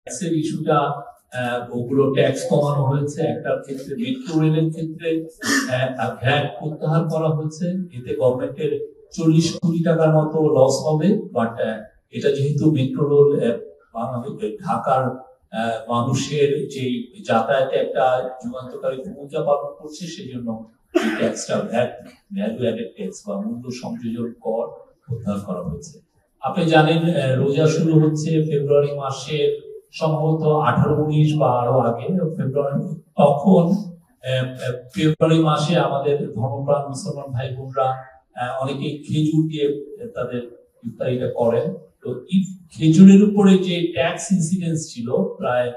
ট্যাক্সের ইস্যুটা, ওগুলো ট্যাক্স কমানো হয়েছে। একটা ক্ষেত্রে মেট্রো রেলের ক্ষেত্রে ভ্যাট প্রত্যাহার করা হয়েছে, এতে গভর্নমেন্টের 40 কোটি টাকার মতো লস হবে। বাট এটা যেহেতু মেট্রো রেল ঢাকার মানুষের যে যাতায়াতে একটা যুগান্তকারী ভূমিকা পালন করছে, সেজন্য এই ট্যাক্সটা ভ্যালু অ্যাডেড ট্যাক্স বা মূল্য সংযোজন কর প্রত্যাহার করা হয়েছে। আপনি জানেন রোজা শুরু হচ্ছে ফেব্রুয়ারি মাসে, সম্ভবত 18-19 বা আরো আগে ফেব্রুয়ারি, তখন ফেব্রুয়ারি মাসে আমাদের ধর্মপ্রাণ মুসলমান ভাই বোনরা অনেকে খেজুর দিয়ে তাদের ইফতারিটা করেন। তো খেজুরের উপরে যে ট্যাক্স ইনসিডেন্স ছিল প্রায়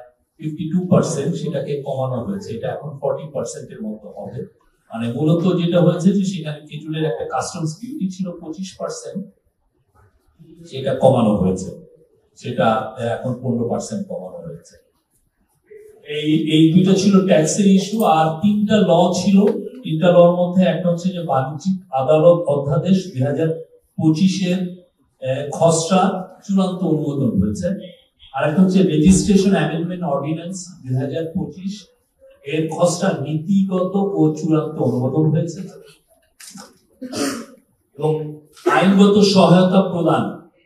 52%, সেটাকে কমানো হয়েছে, এটা এখন 40% এর মতো হবে। মানে মূলত যেটা হয়েছে যে সেখানে খেজুরের একটা কাস্টমস ডিউটি ছিল 25%, সেটা কমানো হয়েছে, সেটা এখন 15% কমানো হয়েছে। এই দুটো ছিল ট্যাক্সের ইস্যু। আর 3টা ল ছিল। 3টা লর মধ্যে একটা হচ্ছে যে বাণিজ্যিক আদালত অধ্যাদেশ 2025-এর খসড়া চূড়ান্ত অনুমোদন হয়েছে। আর একটা হচ্ছে রেজিস্ট্রেশন অ্যামেন্ডমেন্ট অর্ডিন্যান্স 2025, এর খসড়া নীতিগত ও চূড়ান্ত অনুমোদন হয়েছে। এবং আইনগত সহায়তা প্রদান,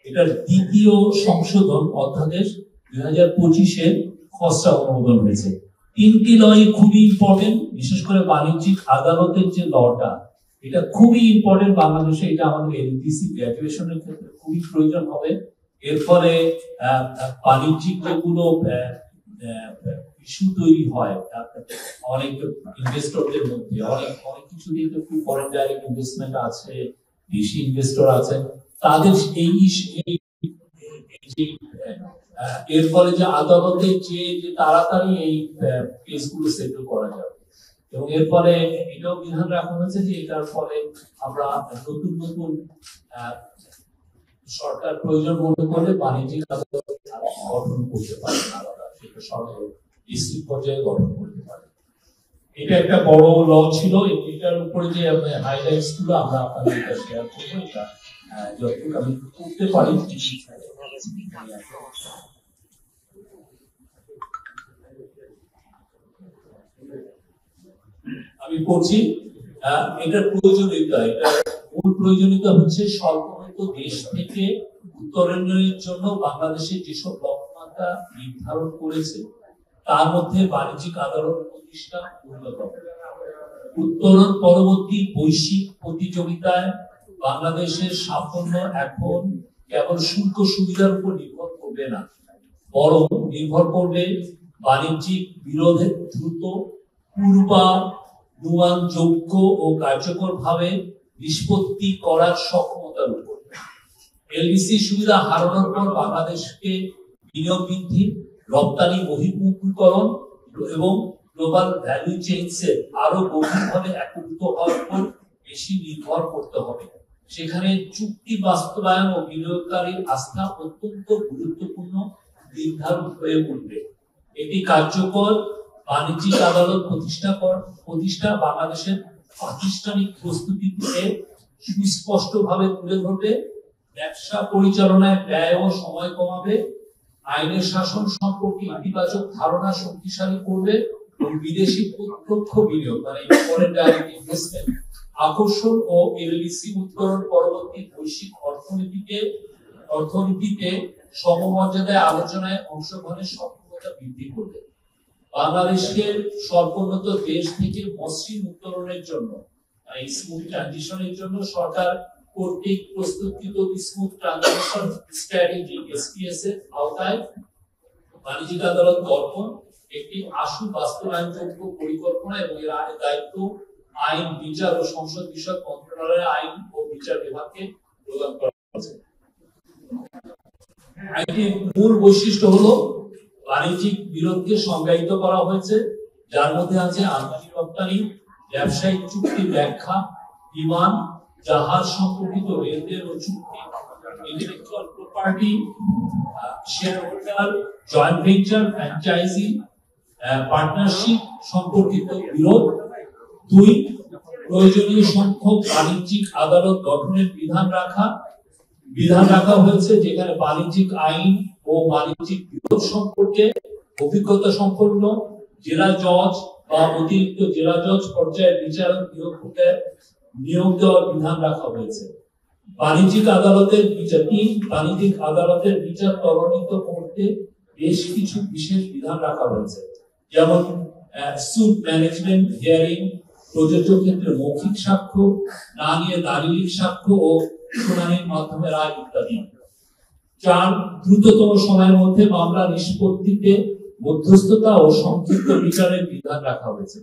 এটার দ্বিতীয় সংশোধন অধ্যাদেশ 2025-এর খসড়া অনুমোদন হয়েছে। 3টি লই খুবই ইম্পর্টেন্ট, বিশেষ করে বাণিজ্যিক আদালতের যে লটা, এটা খুবই ইম্পর্টেন্ট বাংলাদেশে। এটা আমাদের এলডিসি গ্র্যাজুয়েশনের ক্ষেত্রে খুবই প্রয়োজন হবে। এর ফলে বাণিজ্যিক যেগুলো ইস্যু তৈরি হয় অনেক ইনভেস্টরদের মধ্যে, অনেক কিছু দিয়ে খুব ফরেন ডাইরেক্ট ইনভেস্টমেন্ট আছে, দেশি ইনভেস্টর আছে, তাদের এর ফলে যে আদালতে যে তাড়াতাড়ি এই কেসগুলো সেটেল করা যাবে। এবং এর ফলে এটাও বিধান রাখা হয়েছে যে এটার ফলে আমরা নতুন নতুন সরকার প্রয়োজন মনে করলে বাণিজ্যিক আদালত গঠন করতে পারে, আলাদা সেটা সরকার ডিস্ট্রিক্ট পর্যায়ে গঠন করতে পারে। এটা একটা বড় ল ছিল। এটার উপরে যে হাইলাইটস গুলো আমরা আপনাদের সাথে শেয়ার করবো, এটা যতটুকু আমি করতে পারি। আমি পড়ছি। এটার প্রয়োজনীয়তা, এটা মূল প্রয়োজনীয়তা হচ্ছে সর্বনিম্ন দেশ থেকে উত্তরণের জন্য বাংলাদেশের যেসব লক্ষ্যমাত্রা নির্ধারণ করেছে তার মধ্যে বাণিজ্যিক আদালত প্রতিষ্ঠা অন্যতম। উত্তরণ পরবর্তী বৈশ্বিক প্রতিযোগিতায় বাংলাদেশের সাফল্য এখন কেবল শুল্ক সুবিধার উপর নির্ভর করবে না, বরং নির্ভর করবে বাণিজ্যিক বিরোধের দ্রুত পূর্বানুমানযোগ্য ও কার্যকর ভাবে নিষ্পত্তি করার সক্ষমতার উপর। এলডিসি সুবিধা হারানোর পর বাংলাদেশকে বিনিয়োগ বৃদ্ধি, রপ্তানি বহির্মুখীকরণ এবং গ্লোবাল ভ্যালু চেইনসে আরো গভীরভাবে একত্রিত হওয়ার উপর বেশি নির্ভর করতে হবে। সেখানে চুক্তি বাস্তবায়ন ও বিনিয়োগকারীর আস্থা অত্যন্ত গুরুত্বপূর্ণ নির্ধারণ হয়ে উঠবে। এটি কার্যকর বাণিজ্যিক আদালত প্রতিষ্ঠা বাংলাদেশের প্রাতিষ্ঠানিক প্রস্তুতিকে সুস্পষ্টভাবে তুলে ধরবে, ব্যবসা পরিচালনায় ব্যয় ও সময় কমাবে, আইনের শাসন সম্পর্কে ইতিবাচক ধারণা শক্তিশালী করবে এবং বিদেশি প্রত্যক্ষ বিনিয়োগ মানে ফরেন ডাইরেক্ট ইনভেস্টমেন্ট আকর্ষণ ও এলডিসি উত্তরণ পরবর্তী বৈশ্বিক অর্থনীতিতে সমমর্যাদায় আলোচনায় অংশগ্রহণের সক্ষমতা বৃদ্ধি করবে। বাংলাদেশকে স্বল্পোন্নত দেশ থেকে মসৃণ উত্তরণের জন্য, স্মুথ ট্রানজিশনের জন্য সরকার কর্তৃক প্রস্তুতকৃত স্মুথ ট্রানজিশন স্ট্র্যাটেজি এসটিএস এর আওতায় বাণিজ্যিক আদালত গঠন একটি আশু বাস্তবায়নযোগ্য পরিকল্পনা এবং এর দায়িত্ব আইন, বিচার ও সংসদ বিষয়ক মন্ত্রণালয়ের আইন ও বিচার বিভাগকে প্রদান করা হয়েছে। আইনটির মূল বৈশিষ্ট্য হলো বাণিজ্যিক বিরোধকে সংজ্ঞায়িত করা হয়েছে, যার মধ্যে আছে আমদানি রপ্তানি, ব্যবসায়িক চুক্তি ব্যাখ্যা, বিমান জাহাজ সম্পর্কিত লেনদেন ও চুক্তি, intellectual property, share holder, joint venture, franchise, partnership সম্পর্কিত বিরোধ। 2, প্রয়োজনীয় সংখ্যক বাণিজ্যিক আদালত গঠনের বিধান রাখা হয়েছে, যেখানে বাণিজ্যিক আইন ও বাণিজ্যিক বিরোধ সম্পর্কে অভিজ্ঞতা সম্পন্ন জেলা জজ বা অতিরিক্ত জেলা জজ পর্যায়ের বিচারক নিয়োগ দেওয়ার বিধান রাখা হয়েছে। বাণিজ্যিক আদালতের বিচার ত্বরান্বিত করতে বেশ কিছু বিশেষ বিধান রাখা হয়েছে, যেমন স্যুট ম্যানেজমেন্ট হিয়ারিং, প্রযোজ্য ক্ষেত্রে মৌখিক সাক্ষ্য, না নিয়ে দালিলিক সাক্ষ্য ও শুনানির মাধ্যমে রায় ইত্যাদি। 4, দ্রুততম সময়ের মধ্যে মামলা নিষ্পত্তিতে মধ্যস্থতা ও সংক্ষিপ্ত বিচারের বিধান রাখা হয়েছে।